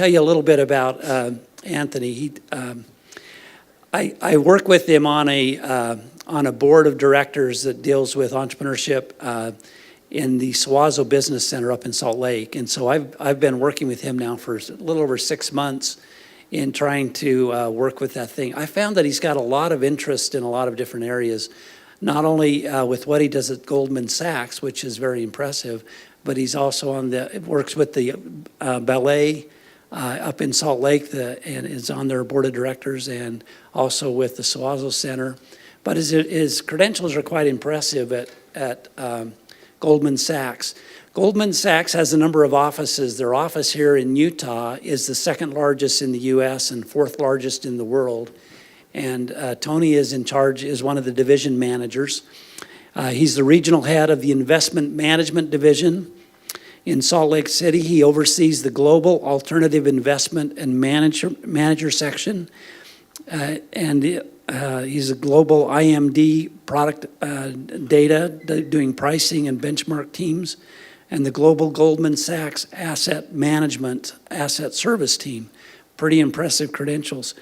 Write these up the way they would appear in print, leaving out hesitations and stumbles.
tell you a little bit about Anthony. I work with him on a board of directors that deals with entrepreneurship in the Suazo Business Center up in Salt Lake. And so I've been working with him now for a little over 6 months in trying to work with that thing. I found that he's got a lot of interest in a lot of different areas, not only with what he does at Goldman Sachs, which is very impressive, but he's also works with the Ballet up in Salt Lake and is on their board of directors, and also with the Suazo Center. But his credentials are quite impressive at Goldman Sachs. Goldman Sachs has a number of offices. Their office here in Utah is the second largest in the U.S. and fourth largest in the world. And Tony is in charge, is one of the division managers. He's the regional head of the investment management division. In Salt Lake City, he oversees the global alternative investment and manager section. He's a global IMD Product Data, doing pricing and benchmark teams, and the global Goldman Sachs Asset Management Asset Service team. Pretty impressive credentials.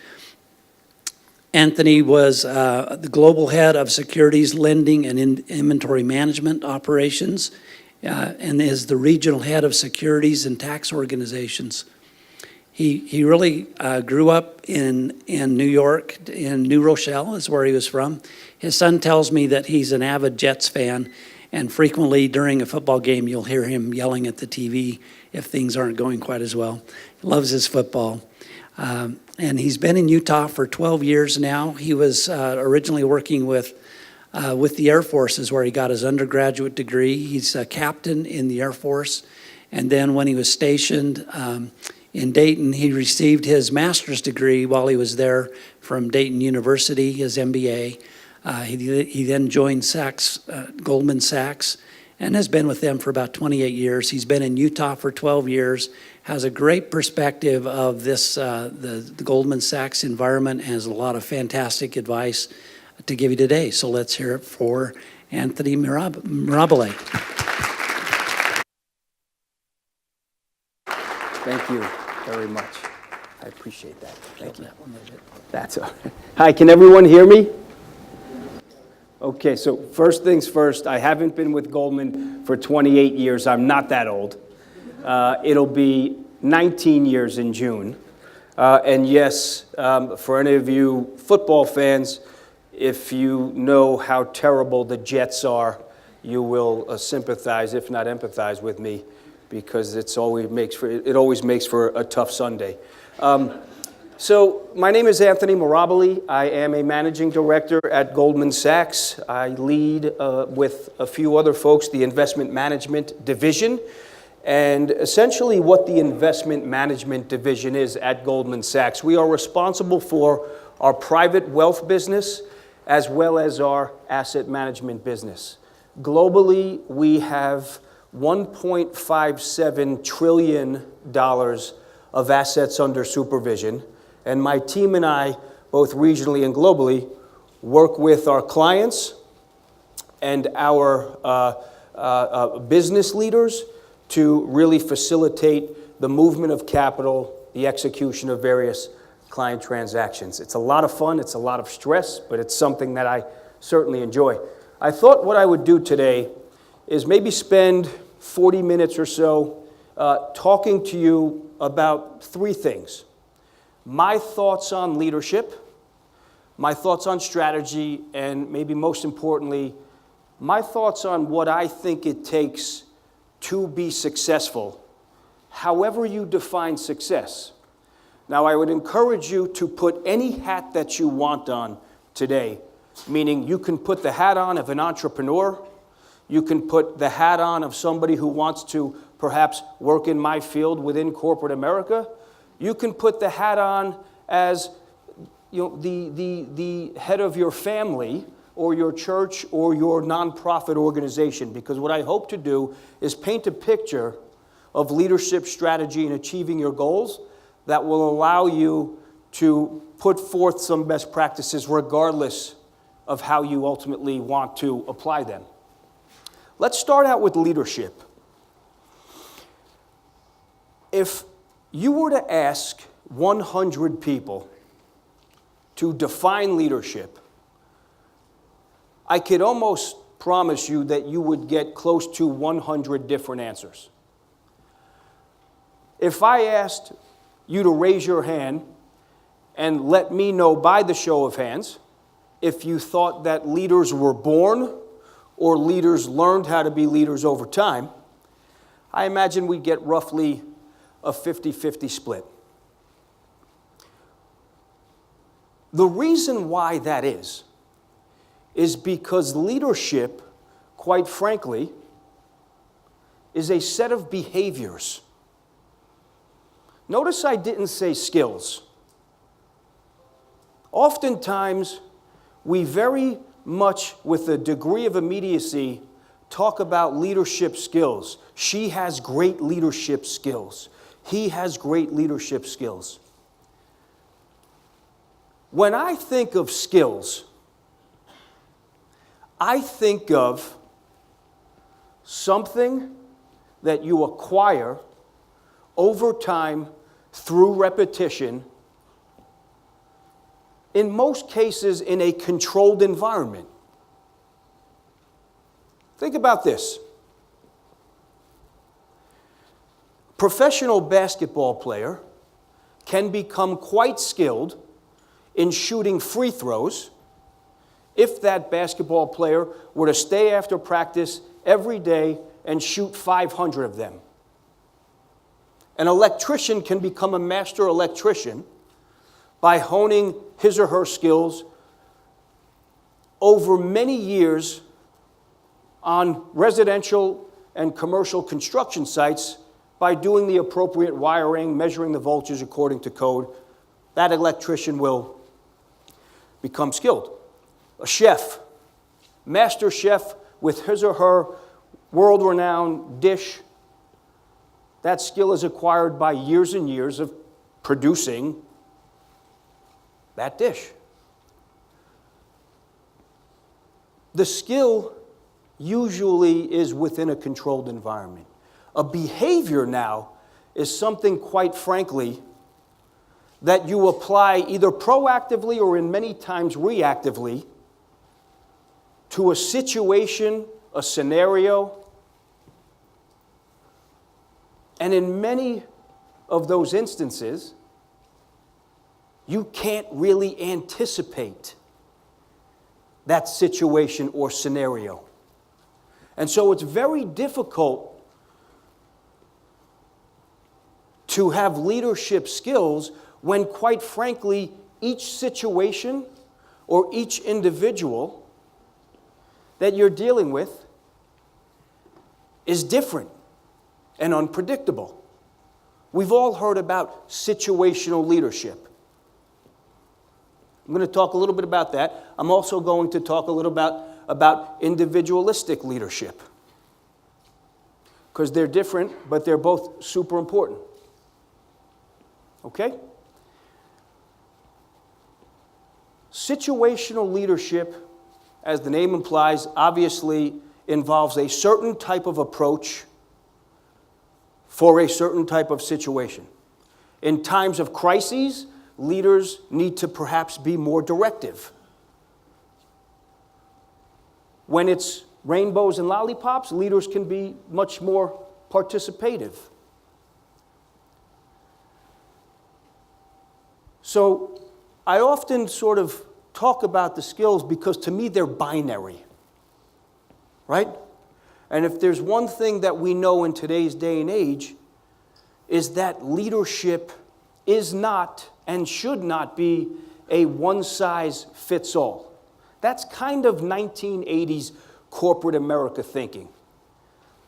Anthony was the global head of securities lending and inventory management operations, and is the regional head of securities and tax organizations. He really grew up in New York, in New Rochelle is where he was from. His son tells me that he's an avid Jets fan, and frequently during a football game you'll hear him yelling at the TV if things aren't going quite as well. He loves his football. And he's been in Utah for 12 years now. He was originally working with the Air Force is where he got his undergraduate degree. He's a captain in the Air Force. And then when he was stationed in Dayton, he received his master's degree while he was there from Dayton University, his MBA. He then joined Goldman Sachs, and has been with them for about 28 years. He's been in Utah for 12 years, has a great perspective of this, the Goldman Sachs environment, and has a lot of fantastic advice to give you today. So let's hear it for Anthony Mirabile. Thank you very much. I appreciate that. Thank you. That's all right. Hi, can everyone hear me? Okay, so first things first, I haven't been with Goldman for 28 years. I'm not that old. It'll be 19 years in June. And yes, for any of you football fans, if you know how terrible the Jets are, you will sympathize, if not empathize with me, because it always makes for a tough Sunday. So my name is Anthony Mirabile. I am a managing director at Goldman Sachs. I lead with a few other folks the investment management division. And essentially what the investment management division is at Goldman Sachs, we are responsible for our private wealth business as well as our asset management business. Globally, we have $1.57 trillion of assets under supervision. And my team and I, both regionally and globally, work with our clients and our business leaders to really facilitate the movement of capital, the execution of various client transactions. It's a lot of fun, it's a lot of stress, but it's something that I certainly enjoy. I thought what I would do today is maybe spend 40 minutes or so talking to you about three things. My thoughts on leadership, my thoughts on strategy, and maybe most importantly, my thoughts on what I think it takes to be successful, however you define success. Now, I would encourage you to put any hat that you want on today, meaning you can put the hat on of an entrepreneur, you can put the hat on of somebody who wants to perhaps work in my field within corporate America. You can put the hat on as the head of your family or your church or your nonprofit organization, because what I hope to do is paint a picture of leadership strategy and achieving your goals that will allow you to put forth some best practices regardless of how you ultimately want to apply them. Let's start out with leadership. If you were to ask 100 people to define leadership, I could almost promise you that you would get close to 100 different answers. If I asked you to raise your hand and let me know by the show of hands if you thought that leaders were born or leaders learned how to be leaders over time, I imagine we'd get roughly a 50-50 split. The reason why that is because leadership, quite frankly, is a set of behaviors. Notice I didn't say skills. Oftentimes, we very much, with a degree of immediacy, talk about leadership skills. She has great leadership skills. He has great leadership skills. When I think of skills, I think of something that you acquire over time through repetition, in most cases in a controlled environment. Think about this. Professional basketball player can become quite skilled in shooting free throws if that basketball player were to stay after practice every day and shoot 500 of them. An electrician can become a master electrician by honing his or her skills over many years on residential and commercial construction sites by doing the appropriate wiring, measuring the voltage according to code. That electrician will become skilled. A chef, master chef with his or her world-renowned dish, that skill is acquired by years and years of producing that dish. The skill usually is within a controlled environment. A behavior now is something, quite frankly, that you apply either proactively or in many times reactively to a situation, a scenario, and in many of those instances, you can't really anticipate that situation or scenario. And so it's very difficult to have leadership skills when, quite frankly, each situation or each individual that you're dealing with is different and unpredictable. We've all heard about situational leadership. I'm going to talk a little bit about that. I'm also going to talk a little about individualistic leadership, because they're different, but they're both super important. Okay? Situational leadership, as the name implies, obviously involves a certain type of approach for a certain type of situation. In times of crises, leaders need to perhaps be more directive. When it's rainbows and lollipops, leaders can be much more participative. So I often sort of talk about the skills because to me they're binary, right? And if there's one thing that we know in today's day and age is that leadership is not and should not be a one-size-fits-all. That's kind of 1980s corporate America thinking.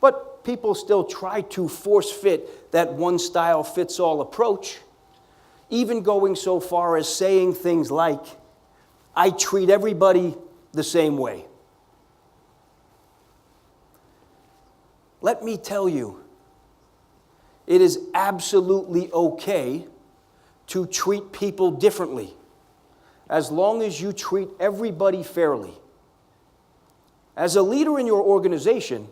But people still try to force-fit that one-style-fits-all approach, even going so far as saying things like, I treat everybody the same way. Let me tell you, it is absolutely okay to treat people differently, as long as you treat everybody fairly. As a leader in your organization,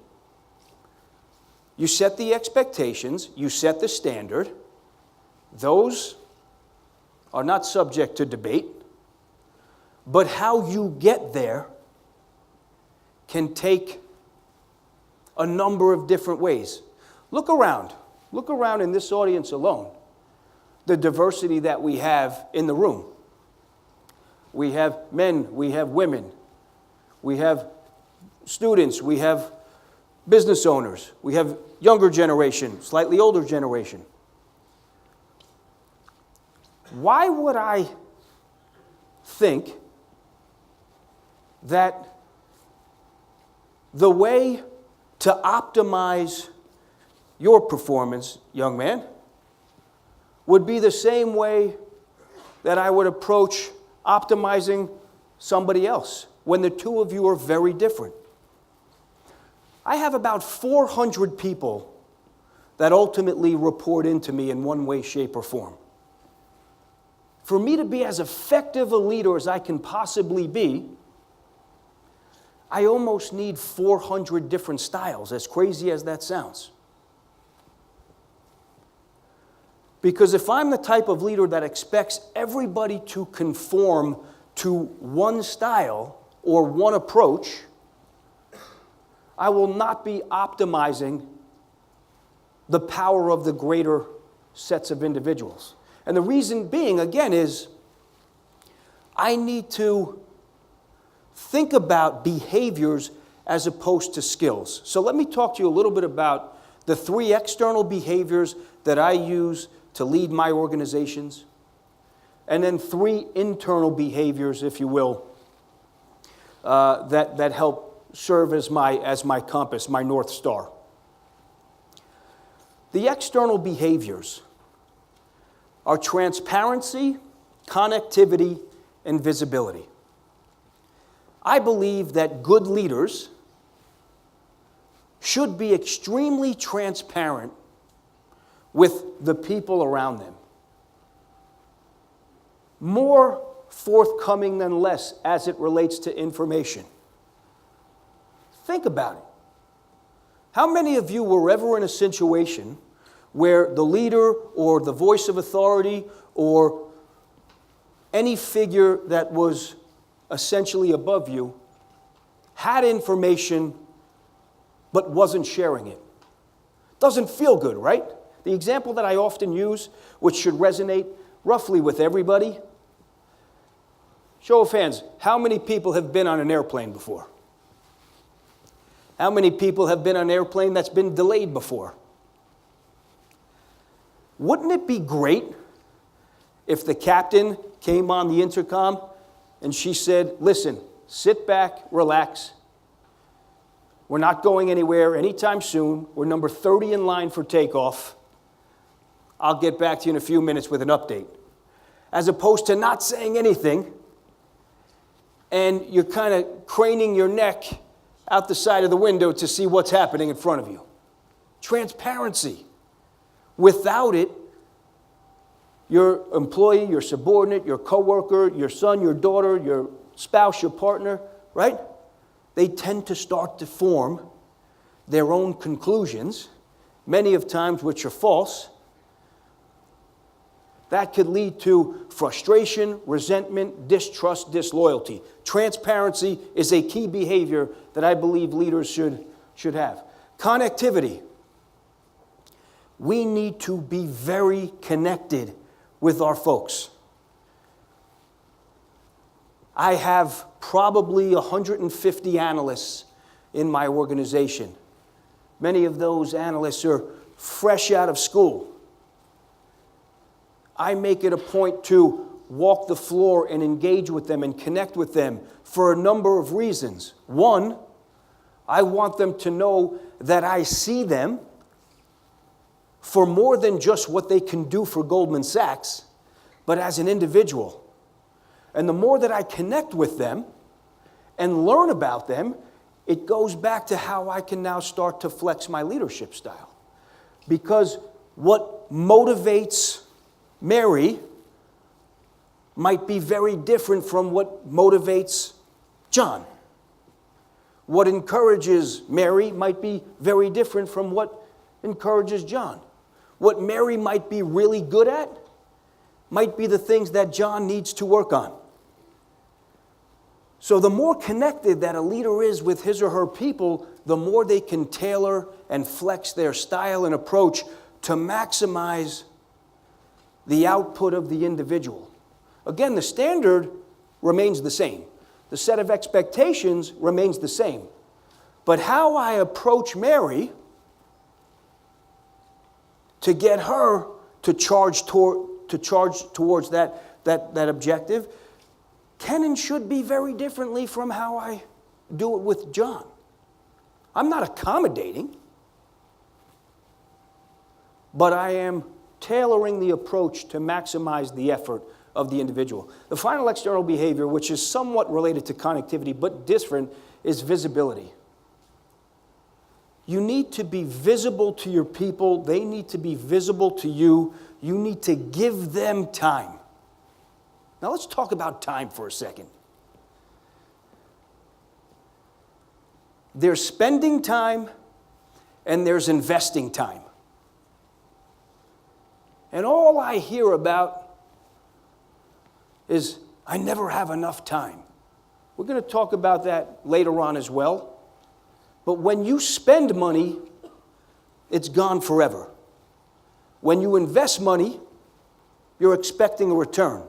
you set the expectations, you set the standard, Those are not subject to debate, but how you get there can take a number of different ways. Look around. Look around in this audience alone, the diversity that we have in the room. We have men, we have women, we have students, we have business owners, we have younger generation, slightly older generation. Why would I think that the way to optimize your performance, young man, would be the same way that I would approach optimizing somebody else when the two of you are very different? I have about 400 people that ultimately report into me in one way, shape, or form. For me to be as effective a leader as I can possibly be, I almost need 400 different styles, as crazy as that sounds. Because if I'm the type of leader that expects everybody to conform to one style or one approach, I will not be optimizing the power of the greater sets of individuals. And the reason being, again, is I need to think about behaviors as opposed to skills. So let me talk to you a little bit about the 3 external behaviors that I use to lead my organizations, and then 3 internal behaviors, if you will, that help serve as my compass, my North Star. The external behaviors are transparency, connectivity, and visibility. I believe that good leaders should be extremely transparent with the people around them. More forthcoming than less as it relates to information. Think about it. How many of you were ever in a situation where the leader or the voice of authority or any figure that was essentially above you had information but wasn't sharing it? Doesn't feel good, right? The example that I often use, which should resonate roughly with everybody, show of hands, how many people have been on an airplane before? How many people have been on an airplane that's been delayed before? Wouldn't it be great if the captain came on the intercom and she said, listen, sit back, relax. We're not going anywhere anytime soon. We're number 30 in line for takeoff. I'll get back to you in a few minutes with an update. As opposed to not saying anything, and you're kind of craning your neck out the side of the window to see what's happening in front of you. Transparency. Without it, your employee, your subordinate, your coworker, your son, your daughter, your spouse, your partner, right? They tend to start to form their own conclusions, many of times which are false. That could lead to frustration, resentment, distrust, disloyalty. Transparency is a key behavior that I believe leaders should have. Connectivity. We need to be very connected with our folks. I have probably 150 analysts in my organization. Many of those analysts are fresh out of school. I make it a point to walk the floor and engage with them and connect with them for a number of reasons. One, I want them to know that I see them for more than just what they can do for Goldman Sachs, but as an individual. And the more that I connect with them and learn about them, it goes back to how I can now start to flex my leadership style. Because what motivates Mary might be very different from what motivates John. What encourages Mary might be very different from what encourages John. What Mary might be really good at might be the things that John needs to work on. So the more connected that a leader is with his or her people, the more they can tailor and flex their style and approach to maximize the output of the individual. Again, the standard remains the same. The set of expectations remains the same. But how I approach Mary to get her to charge towards that objective can and should be very differently from how I do it with John. I'm not accommodating, but I am tailoring the approach to maximize the effort of the individual. The final external behavior, which is somewhat related to connectivity but different, is visibility. You need to be visible to your people. They need to be visible to you. You need to give them time. Now let's talk about time for a second. There's spending time and there's investing time. And all I hear about is, I never have enough time. We're going to talk about that later on as well. But when you spend money, it's gone forever. When you invest money, you're expecting a return.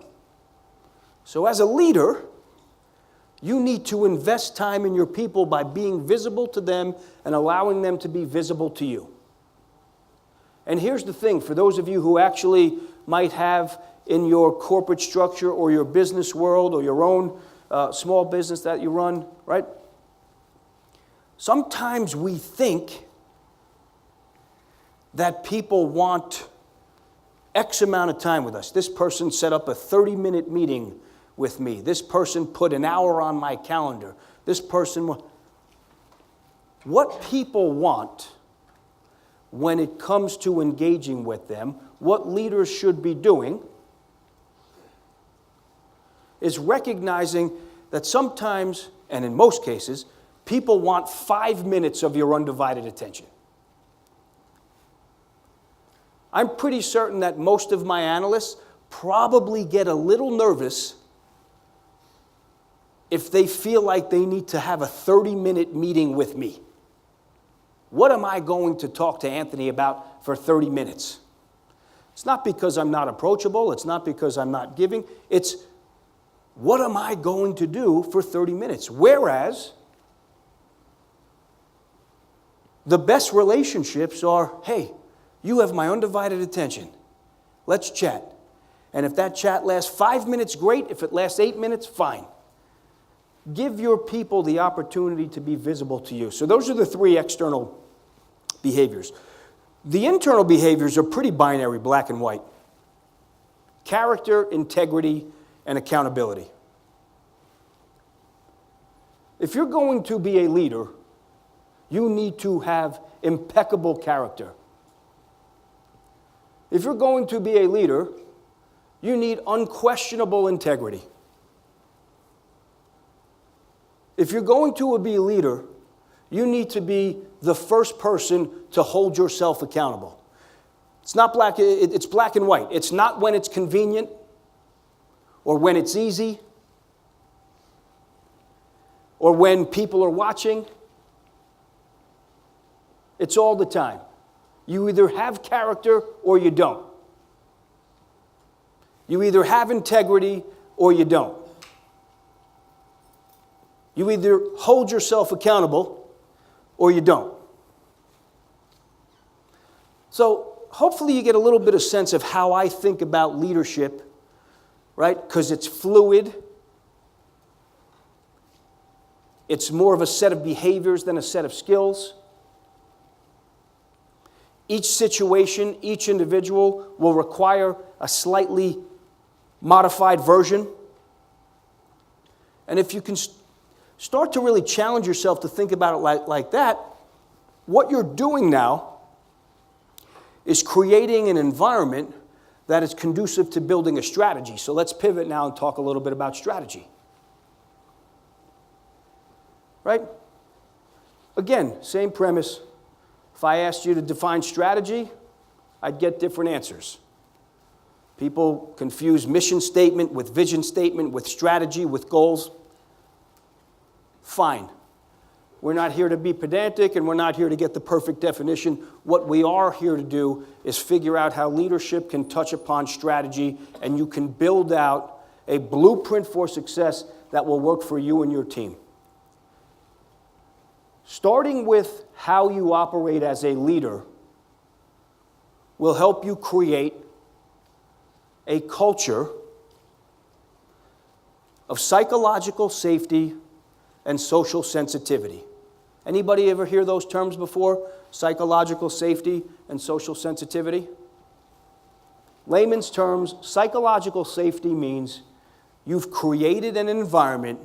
So as a leader, you need to invest time in your people by being visible to them and allowing them to be visible to you. And here's the thing, for those of you who actually might have in your corporate structure or your business world or your own small business that you run, right? Sometimes we think that people want X amount of time with us. This person set up a 30-minute meeting with me. This person put an hour on my calendar. This person... What people want when it comes to engaging with them, what leaders should be doing, is recognizing that sometimes, and in most cases, people want 5 minutes of your undivided attention. I'm pretty certain that most of my analysts probably get a little nervous if they feel like they need to have a 30-minute meeting with me. What am I going to talk to Anthony about for 30 minutes? It's not because I'm not approachable. It's not because I'm not giving. It's, what am I going to do for 30 minutes? Whereas, the best relationships are, hey, you have my undivided attention. Let's chat. And if that chat lasts 5 minutes, great. If it lasts 8 minutes, fine. Give your people the opportunity to be visible to you. So those are the three external behaviors. The internal behaviors are pretty binary, black and white. Character, integrity, and accountability. If you're going to be a leader, you need to have impeccable character. If you're going to be a leader, you need unquestionable integrity. If you're going to be a leader, you need to be the first person to hold yourself accountable. It's not black, it's black and white. It's not when it's convenient or when it's easy or when people are watching. It's all the time. You either have character or you don't. You either have integrity or you don't. You either hold yourself accountable or you don't. So hopefully you get a little bit of sense of how I think about leadership, right? Because it's fluid. It's more of a set of behaviors than a set of skills. Each situation, each individual will require a slightly modified version. And if you can start to really challenge yourself to think about it like that, what you're doing now is creating an environment that is conducive to building a strategy. So let's pivot now and talk a little bit about strategy. Right? Again, same premise. If I asked you to define strategy, I'd get different answers. People confuse mission statement with vision statement, with strategy, with goals. Fine. We're not here to be pedantic, and we're not here to get the perfect definition. What we are here to do is figure out how leadership can touch upon strategy, and you can build out a blueprint for success that will work for you and your team. Starting with how you operate as a leader will help you create a culture of psychological safety and social sensitivity. Anybody ever hear those terms before? Psychological safety and social sensitivity? Layman's terms, psychological safety means you've created an environment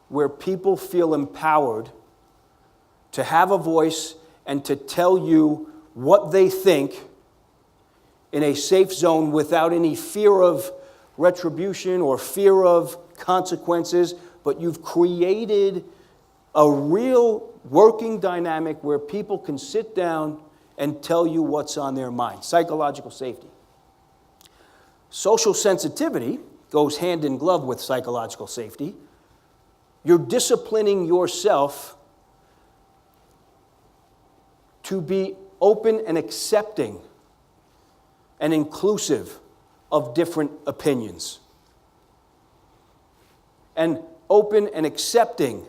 where people feel empowered to have a voice and to tell you what they think in a safe zone without any fear of retribution or fear of consequences, but you've created a real working dynamic where people can sit down and tell you what's on their mind. Psychological safety. Social sensitivity goes hand in glove with psychological safety. You're disciplining yourself to be open and accepting and inclusive of different opinions. And open and accepting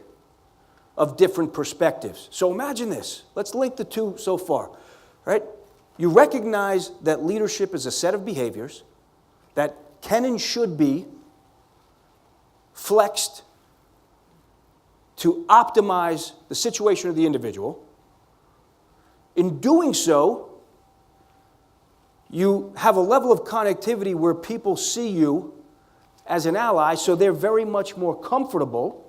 of different perspectives. So imagine this. Let's link the two so far. Right? You recognize that leadership is a set of behaviors that can and should be flexed to optimize the situation of the individual. In doing so, you have a level of connectivity where people see you as an ally, so they're very much more comfortable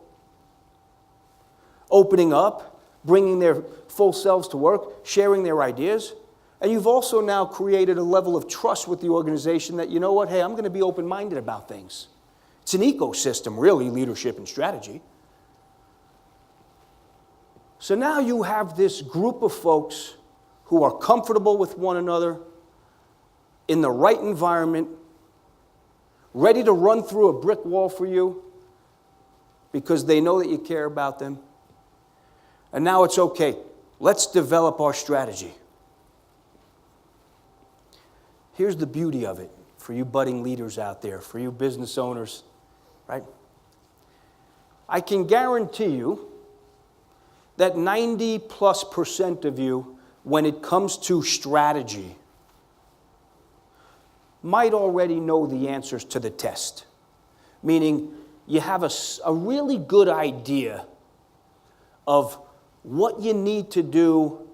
opening up, bringing their full selves to work, sharing their ideas. And you've also now created a level of trust with the organization that, you know what, hey, I'm going to be open-minded about things. It's an ecosystem, really, leadership and strategy. So now you have this group of folks who are comfortable with one another, in the right environment, ready to run through a brick wall for you because they know that you care about them. And now it's okay. Let's develop our strategy. Here's the beauty of it for you budding leaders out there, for you business owners, right? I can guarantee you that 90+% of you, when it comes to strategy, might already know the answers to the test. Meaning you have a really good idea of what you need to do,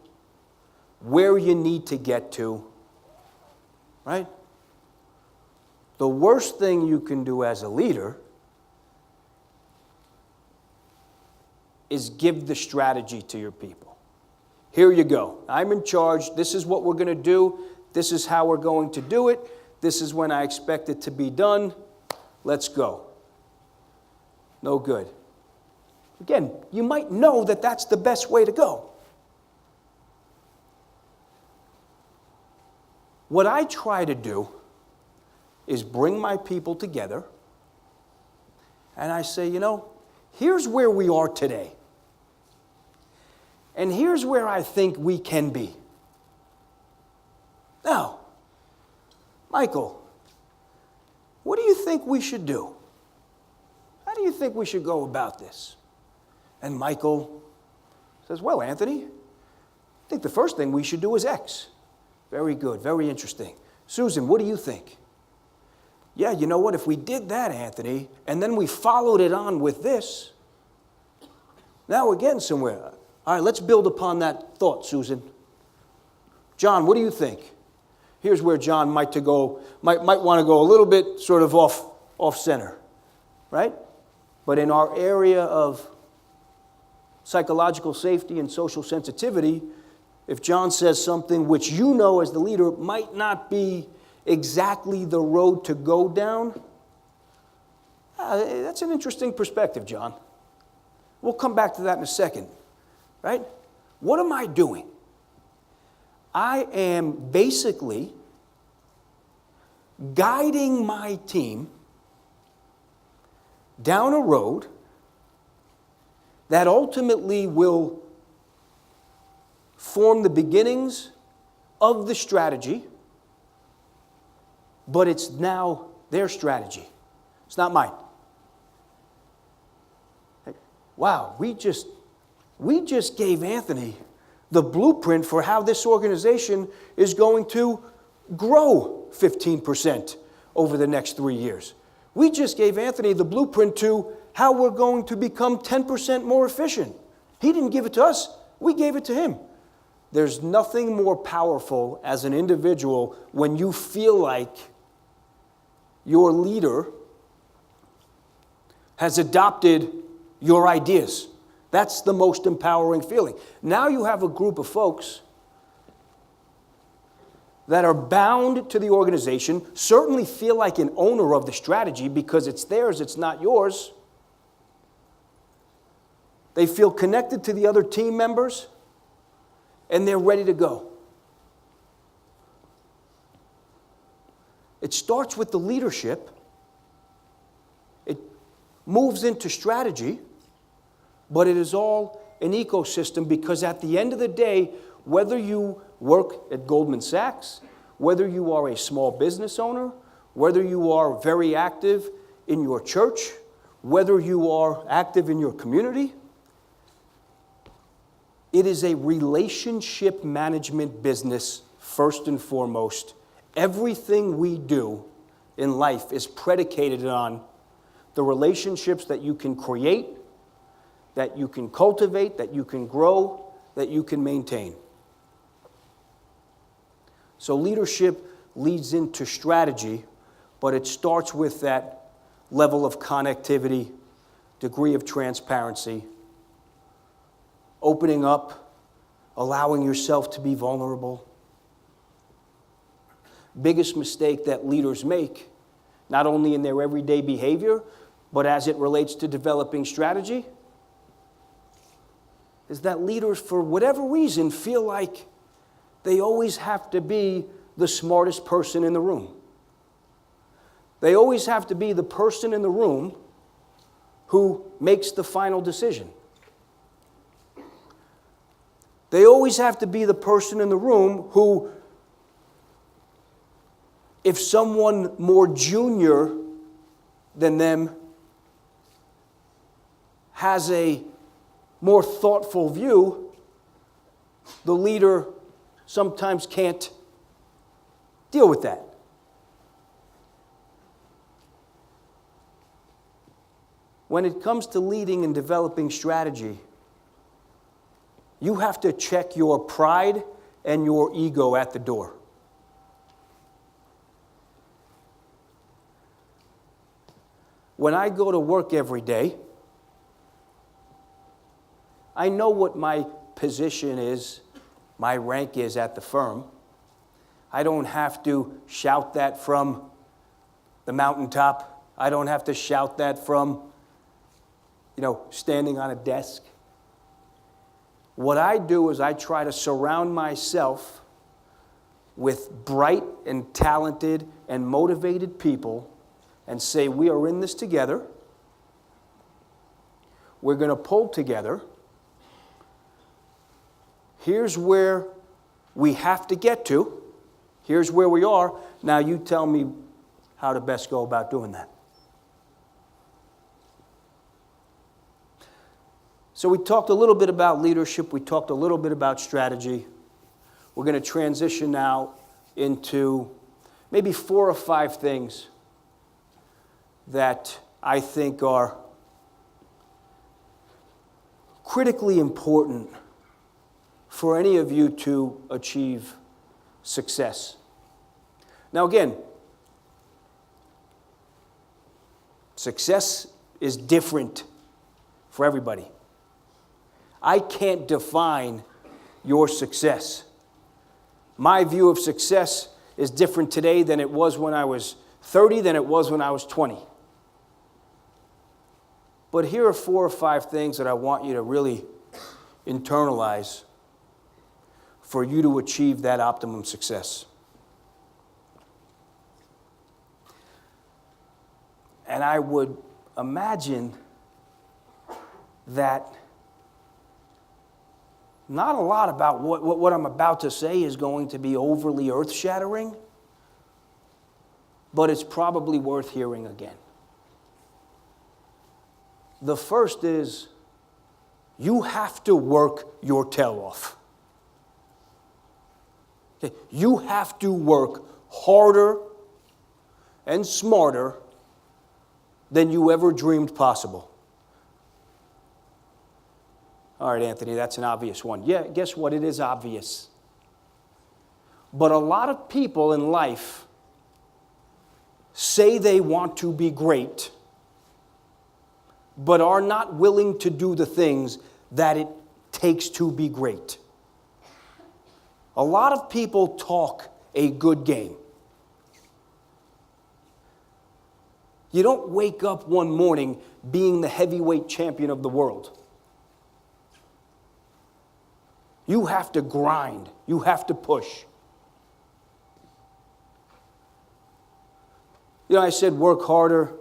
where you need to get to, right? The worst thing you can do as a leader is give the strategy to your people. Here you go. I'm in charge. This is what we're going to do. This is how we're going to do it. This is when I expect it to be done. Let's go. No good. Again, you might know that that's the best way to go. What I try to do is bring my people together and I say, you know, here's where we are today. And here's where I think we can be. Now, Michael, what do you think we should do? How do you think we should go about this? And Michael says, well, Anthony, I think the first thing we should do is X. Very good, very interesting. Susan, what do you think? Yeah, you know what, if we did that, Anthony, and then we followed it on with this, now we're getting somewhere. All right, let's build upon that thought, Susan. John, what do you think? Here's where John might want to go a little bit sort of off center, right? But in our area of psychological safety and social sensitivity, if John says something which you know as the leader might not be exactly the road to go down, that's an interesting perspective, John. We'll come back to that in a second, right? What am I doing? I am basically guiding my team down a road that ultimately will form the beginnings of the strategy, but it's now their strategy. It's not mine. Wow, we just gave Anthony the blueprint for how this organization is going to grow 15% over the next 3 years. We just gave Anthony the blueprint to how we're going to become 10% more efficient. He didn't give it to us, we gave it to him. There's nothing more powerful as an individual when you feel like your leader has adopted your ideas. That's the most empowering feeling. Now you have a group of folks that are bound to the organization, certainly feel like an owner of the strategy because it's theirs, it's not yours. They feel connected to the other team members, and they're ready to go. It starts with the leadership. It moves into strategy, but it is all an ecosystem because at the end of the day, whether you work at Goldman Sachs, whether you are a small business owner, whether you are very active in your church, whether you are active in your community, it is a relationship management business first and foremost. Everything we do in life is predicated on the relationships that you can create, that you can cultivate, that you can grow, that you can maintain. So leadership leads into strategy, but it starts with that level of connectivity, degree of transparency, opening up, allowing yourself to be vulnerable. Biggest mistake that leaders make, not only in their everyday behavior, but as it relates to developing strategy, is that leaders, for whatever reason, feel like they always have to be the smartest person in the room. They always have to be the person in the room who makes the final decision. They always have to be the person in the room who, if someone more junior than them has a more thoughtful view, the leader sometimes can't deal with that. When it comes to leading and developing strategy, you have to check your pride and your ego at the door. When I go to work every day, I know what my position is, my rank is at the firm. I don't have to shout that from the mountaintop. I don't have to shout that from, standing on a desk. What I do is I try to surround myself with bright and talented and motivated people and say, we are in this together. We're going to pull together. Here's where we have to get to. Here's where we are. Now you tell me how to best go about doing that. So we talked a little bit about leadership. We talked a little bit about strategy. We're going to transition now into maybe 4 or 5 things that I think are critically important for any of you to achieve success. Now again, success is different for everybody. I can't define your success. My view of success is different today than it was when I was 30, than it was when I was 20. But here are 4 or 5 things that I want you to really internalize for you to achieve that optimum success. And I would imagine that not a lot about what I'm about to say is going to be overly earth-shattering, but it's probably worth hearing again. The first is, you have to work your tail off. Okay? You have to work harder and smarter than you ever dreamed possible. All right, Anthony, that's an obvious one. Yeah, guess what? It is obvious. But a lot of people in life say they want to be great, but are not willing to do the things that it takes to be great. A lot of people talk a good game. You don't wake up one morning being the heavyweight champion of the world. You have to grind. You have to push. You know, I said work harder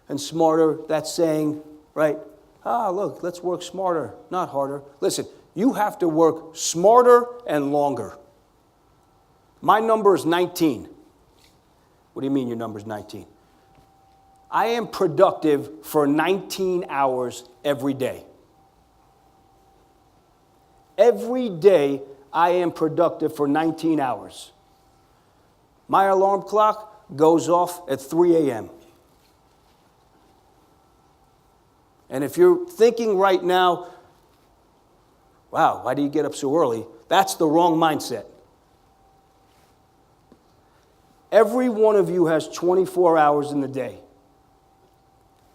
and smarter. That's saying, right? Look, let's work smarter, not harder. Listen, you have to work smarter and longer. My number is 19. What do you mean your number is 19? I am productive for 19 hours every day. Every day, I am productive for 19 hours. My alarm clock goes off at 3 a.m. And if you're thinking right now, wow, why do you get up so early? That's the wrong mindset. Every one of you has 24 hours in the day.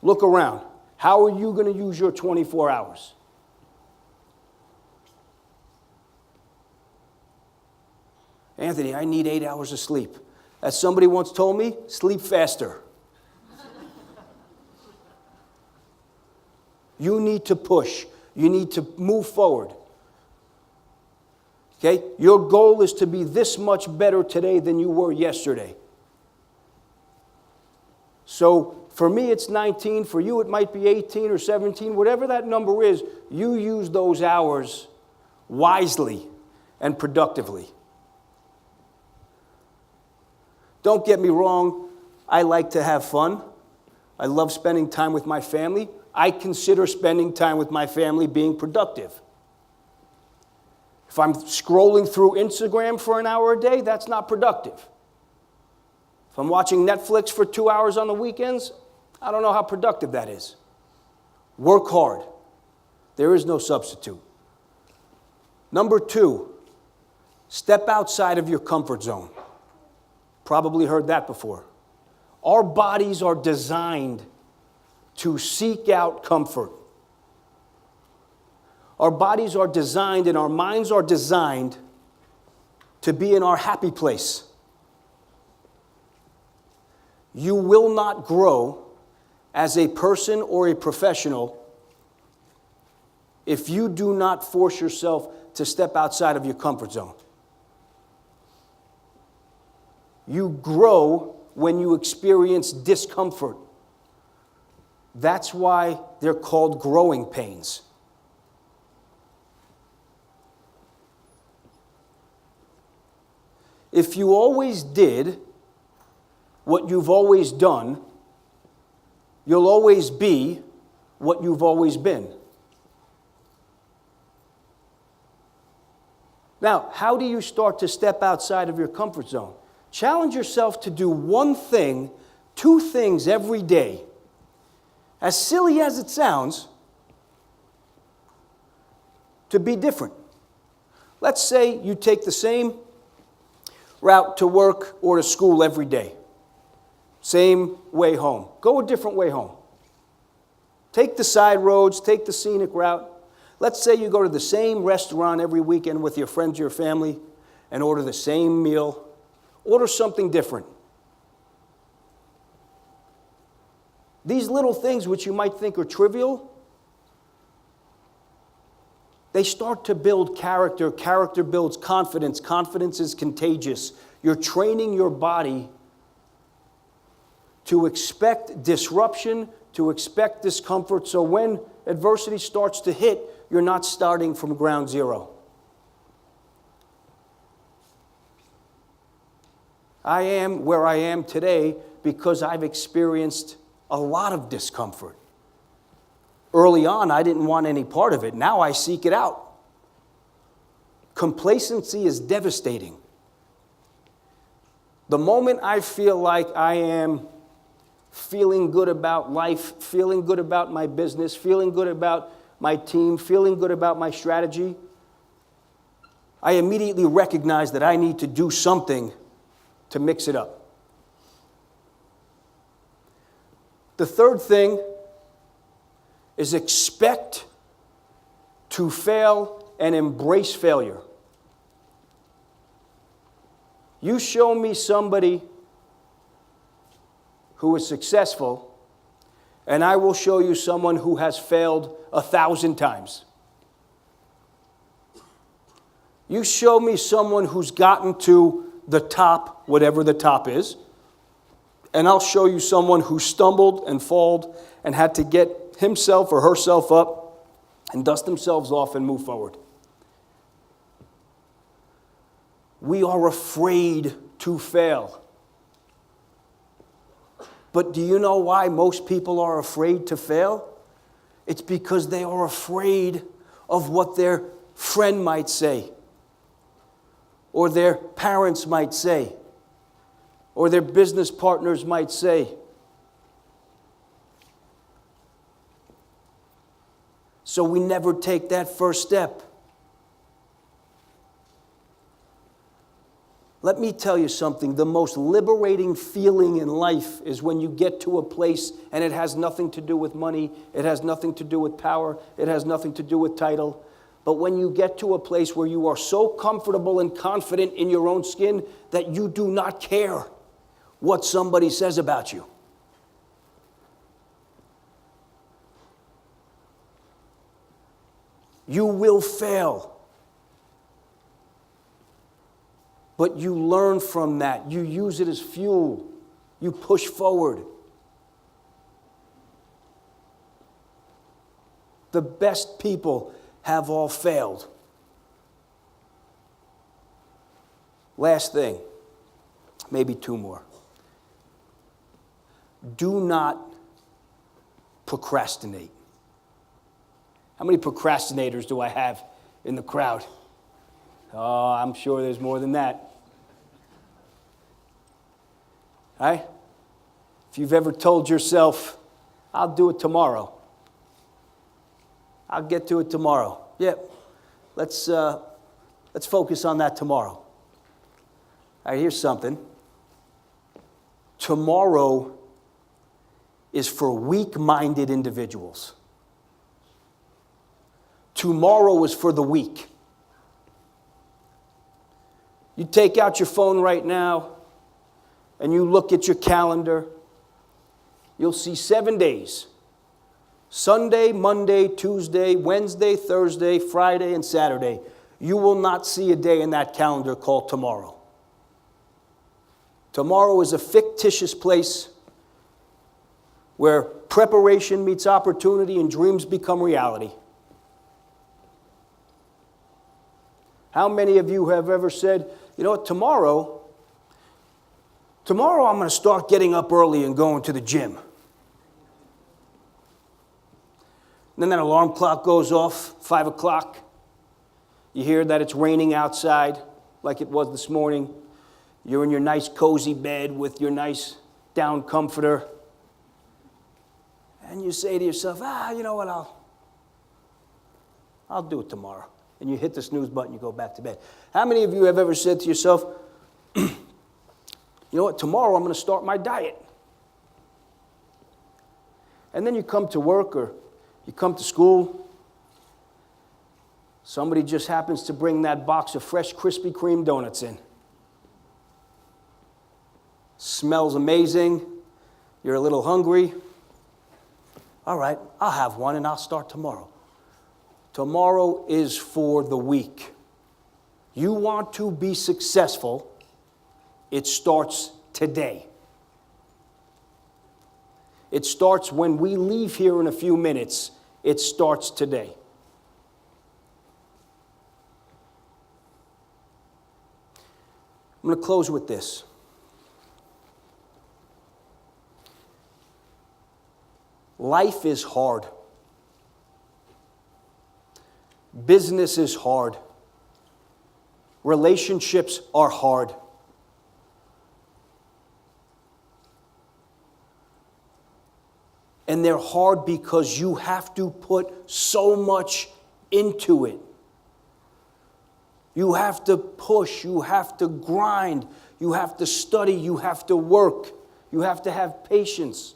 Look around. How are you going to use your 24 hours? Anthony, I need 8 hours of sleep. As somebody once told me, sleep faster. You need to push. You need to move forward. Okay? Your goal is to be this much better today than you were yesterday. So for me, it's 19. For you, it might be 18 or 17. Whatever that number is, you use those hours wisely and productively. Don't get me wrong, I like to have fun. I love spending time with my family. I consider spending time with my family being productive. If I'm scrolling through Instagram for an hour a day, that's not productive. If I'm watching Netflix for 2 hours on the weekends, I don't know how productive that is. Work hard. There is no substitute. Number 2, step outside of your comfort zone. Probably heard that before. Our bodies are designed to seek out comfort. Our bodies are designed and our minds are designed to be in our happy place. You will not grow as a person or a professional if you do not force yourself to step outside of your comfort zone. You grow when you experience discomfort. That's why they're called growing pains. If you always did what you've always done, you'll always be what you've always been. Now, how do you start to step outside of your comfort zone? Challenge yourself to do one thing, 2 things every day. As silly as it sounds, to be different. Let's say you take the same route to work or to school every day. Same way home. Go a different way home. Take the side roads, take the scenic route. Let's say you go to the same restaurant every weekend with your friends or your family and order the same meal. Order something different. These little things which you might think are trivial, they start to build character. Character builds confidence. Confidence is contagious. You're training your body to expect disruption, to expect discomfort, so when adversity starts to hit, you're not starting from ground zero. I am where I am today because I've experienced a lot of discomfort. Early on, I didn't want any part of it. Now I seek it out. Complacency is devastating. The moment I feel like I am feeling good about life, feeling good about my business, feeling good about my team, feeling good about my strategy, I immediately recognize that I need to do something to mix it up. The third thing is expect to fail and embrace failure. You show me somebody who is successful, and I will show you someone who has failed 1,000 times. You show me someone who's gotten to the top, whatever the top is, and I'll show you someone who stumbled and falled and had to get himself or herself up and dust themselves off and move forward. We are afraid to fail. But do you know why most people are afraid to fail? It's because they are afraid of what their friend might say, or their parents might say, or their business partners might say. So we never take that first step. Let me tell you something. The most liberating feeling in life is when you get to a place and it has nothing to do with money, it has nothing to do with power, it has nothing to do with title. But when you get to a place where you are so comfortable and confident in your own skin that you do not care what somebody says about you. You will fail. But you learn from that. You use it as fuel. You push forward. The best people have all failed. Last thing, maybe two more. Do not procrastinate. How many procrastinators do I have in the crowd? Oh, I'm sure there's more than that. Right? If you've ever told yourself, I'll do it tomorrow. I'll get to it tomorrow. Yeah, let's focus on that tomorrow. All right, here's something. Tomorrow is for weak-minded individuals. Tomorrow is for the weak. You take out your phone right now and you look at your calendar, you'll see 7 days. Sunday, Monday, Tuesday, Wednesday, Thursday, Friday, and Saturday. You will not see a day in that calendar called tomorrow. Tomorrow is a fictitious place where preparation meets opportunity and dreams become reality. How many of you have ever said, you know what, tomorrow I'm going to start getting up early and going to the gym. And then that alarm clock goes off, 5 o'clock. You hear that it's raining outside like it was this morning. You're in your nice cozy bed with your nice down comforter. And you say to yourself, you know what, I'll do it tomorrow. And you hit the snooze button, you go back to bed. How many of you have ever said to yourself, you know what, tomorrow I'm going to start my diet. And then you come to work or you come to school. Somebody just happens to bring that box of fresh Krispy Kreme donuts in. Smells amazing. You're a little hungry. All right, I'll have one and I'll start tomorrow. Tomorrow is for the weak. You want to be successful, it starts today. It starts when we leave here in a few minutes. It starts today. I'm going to close with this. Life is hard. Business is hard. Relationships are hard. And they're hard because you have to put so much into it. You have to push, you have to grind, you have to study, you have to work, you have to have patience.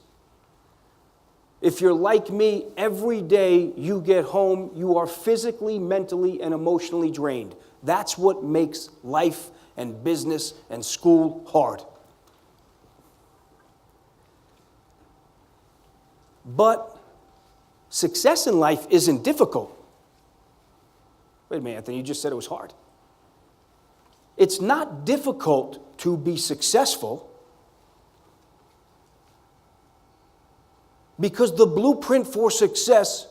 If you're like me, every day you get home, you are physically, mentally, and emotionally drained. That's what makes life and business and school hard. But success in life isn't difficult. Wait a minute, Anthony, you just said it was hard. It's not difficult to be successful because the blueprint for success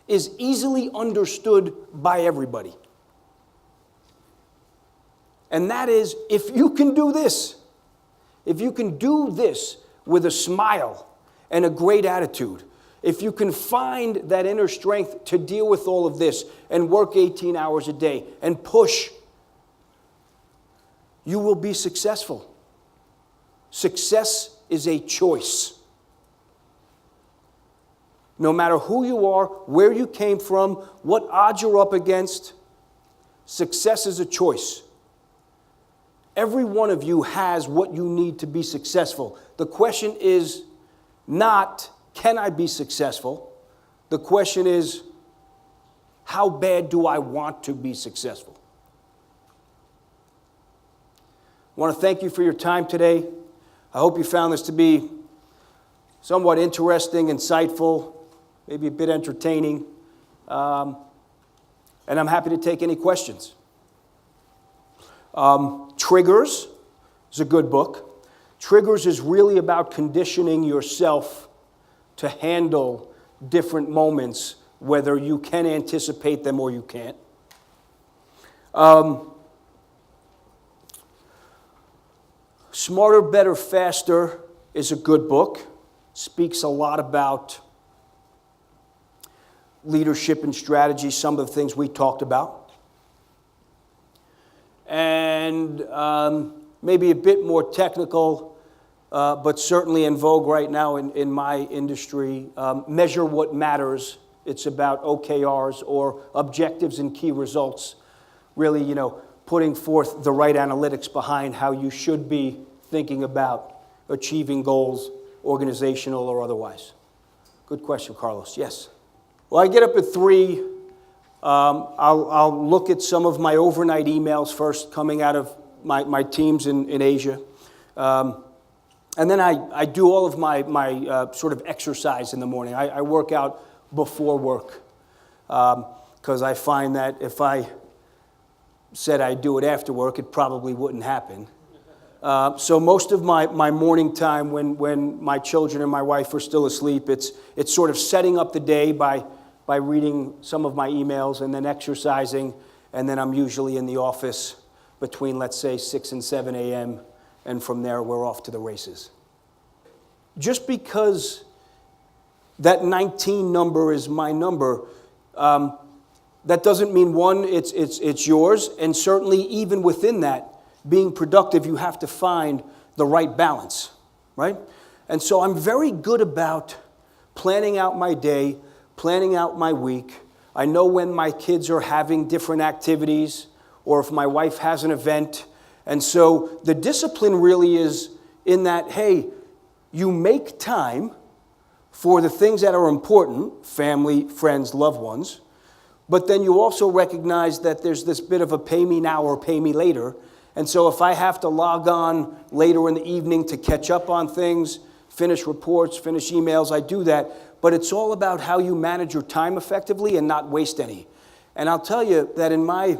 is easily understood by everybody. And that is, if you can do this with a smile and a great attitude, if you can find that inner strength to deal with all of this and work 18 hours a day and push, you will be successful. Success is a choice. No matter who you are, where you came from, what odds you're up against, success is a choice. Every one of you has what you need to be successful. The question is not, can I be successful? The question is, how bad do I want to be successful? I want to thank you for your time today. I hope you found this to be somewhat interesting, insightful, maybe a bit entertaining. And I'm happy to take any questions. Triggers is a good book. Triggers is really about conditioning yourself to handle different moments, whether you can anticipate them or you can't. Smarter, Better, Faster is a good book. Speaks a lot about leadership and strategy, some of the things we talked about. And maybe a bit more technical, but certainly in vogue right now in my industry, Measure What Matters. It's about OKRs, or objectives and key results. Really, putting forth the right analytics behind how you should be thinking about achieving goals, organizational or otherwise. Good question, Carlos. Yes. Well, I get up at 3. I'll look at some of my overnight emails first coming out of my teams in Asia. And then I do all of my sort of exercise in the morning. I work out before work because I find that if I said I'd do it after work, it probably wouldn't happen. So most of my morning time when my children and my wife are still asleep, it's sort of setting up the day by reading some of my emails and then exercising, and then I'm usually in the office between, let's say, 6 and 7 a.m., and from there we're off to the races. Just because that 19 number is my number, that doesn't mean, one, it's yours, and certainly even within that, being productive, you have to find the right balance, right? And so I'm very good about planning out my day, planning out my week. I know when my kids are having different activities or if my wife has an event. And so the discipline really is in that, hey, you make time for the things that are important, family, friends, loved ones, but then you also recognize that there's this bit of a pay me now or pay me later. And so if I have to log on later in the evening to catch up on things, finish reports, finish emails, I do that. But it's all about how you manage your time effectively and not waste any. And I'll tell you that in my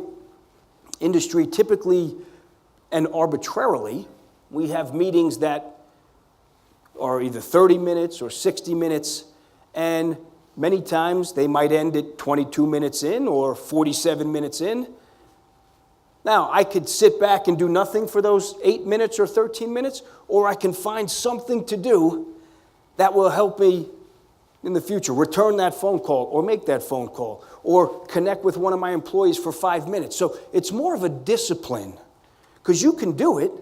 industry, typically and arbitrarily, we have meetings that are either 30 minutes or 60 minutes, and many times they might end at 22 minutes in or 47 minutes in. Now, I could sit back and do nothing for those 8 minutes or 13 minutes, or I can find something to do that will help me in the future. Return that phone call, or make that phone call, or connect with one of my employees for 5 minutes. So it's more of a discipline, because you can do it.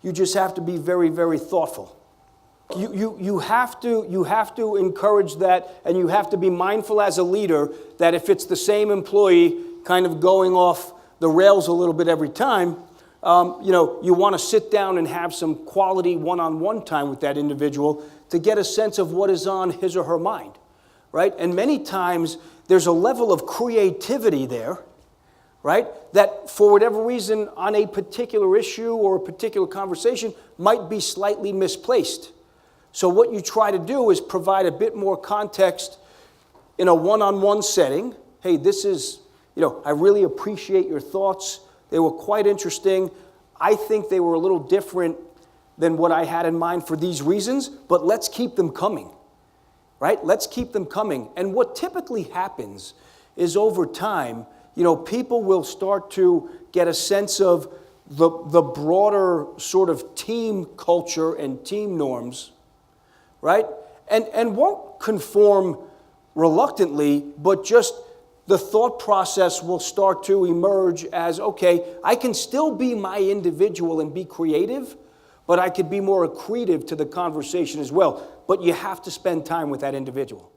You just have to be very, very thoughtful. You have to encourage that, and you have to be mindful as a leader that if it's the same employee kind of going off the rails a little bit every time, you want to sit down and have some quality one-on-one time with that individual to get a sense of what is on his or her mind, right? And many times there's a level of creativity there, right, that for whatever reason on a particular issue or a particular conversation might be slightly misplaced. So what you try to do is provide a bit more context in a one-on-one setting. Hey, this is, I really appreciate your thoughts. They were quite interesting. I think they were a little different than what I had in mind for these reasons, but let's keep them coming, right? Let's keep them coming. And what typically happens is over time, people will start to get a sense of the broader sort of team culture and team norms, right? And won't conform reluctantly, but just the thought process will start to emerge as, okay, I can still be my individual and be creative, but I could be more accretive to the conversation as well. But you have to spend time with that individual.